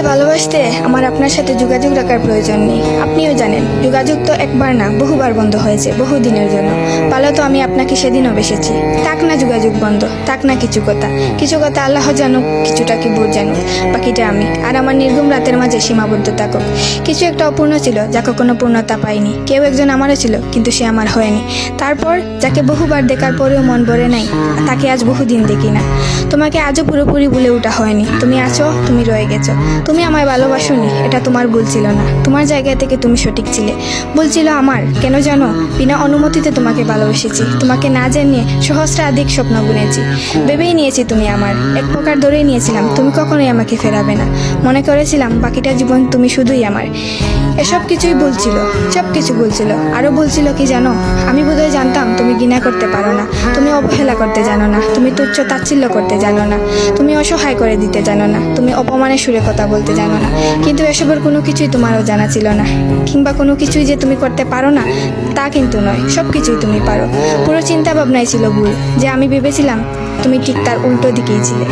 ভালোবাসতে আমার আপনার সাথে যোগাযোগ রাখার প্রয়োজন নেই। আপনিও জানেন যোগাযোগ তো একবার না বহুবার বন্ধ হয়েছে, বহুদিনের জন্য। পালো তো আমি আপনাকে সেদিনও বেসেছি। থাক না যোগাযোগ বন্ধ, থাক না কিছু কথা আল্লাহ জানুক, কিছুটা কি বোধ জানুক, বাকিটা আমি আর আমার নির্গম রাতের মাঝে সীমাবদ্ধ থাকুক। কিছু একটা অপূর্ণ ছিল যা কখনো পূর্ণতা পায়নি। কেউ একজন আমারও ছিল, কিন্তু সে আমার হয়নি। তারপর যাকে বহুবার দেখার পরেও মন ভরে নাই, তাকে আজ বহুদিন দেখি না। তোমাকে আজও পুরোপুরি ভুলে ওঠা হয়নি। তুমি আছো, তুমি রয়ে গেছো। তুমি আমায় ভালোবাসোনি, এটা তোমার ভুল ছিল না। তোমার জায়গা থেকে তুমি সঠিক ছিলে। ভুল ছিল আমার। কেন জানো? বিনা অনুমতিতে তোমাকে ভালোবেসেছি। তোমাকে না জানিয়ে সহস্রাধিক স্বপ্ন বুনেছি। ভেবেই নিয়েছি তুমি আমার। এক প্রকার ধরেই নিয়েছিলাম তুমি কখনোই আমাকে ফেরাবে না। মনে করেছিলাম বাকিটা জীবন তুমি শুধুই আমার। এসব কিছুই ভুল ছিল, সব কিছু ভুল ছিল। আরও ভুল ছিল কি জানো? আমি বোধহয় জানতাম তুমি ঘৃণা করতে পারো না, তুমি অবহেলা করতে জানো না, তুমি তুচ্ছ তাচ্ছিল্য করতে জানো না, তুমি অসহায় করে দিতে জানো না, তুমি অপমানের সুরে কথা বলতে জানো না। কিন্তু এসবের কোনো কিছুই তোমারও জানা ছিল না, কিংবা কোনো কিছুই যে তুমি করতে পারো না তা কিন্তু নয়। সব কিছুই তুমি পারো। পুরো চিন্তা ভাবনাই ছিল ভুল। যে আমি ভেবেছিলাম তুমি ঠিক তার উল্টো দিকেই ছিলে।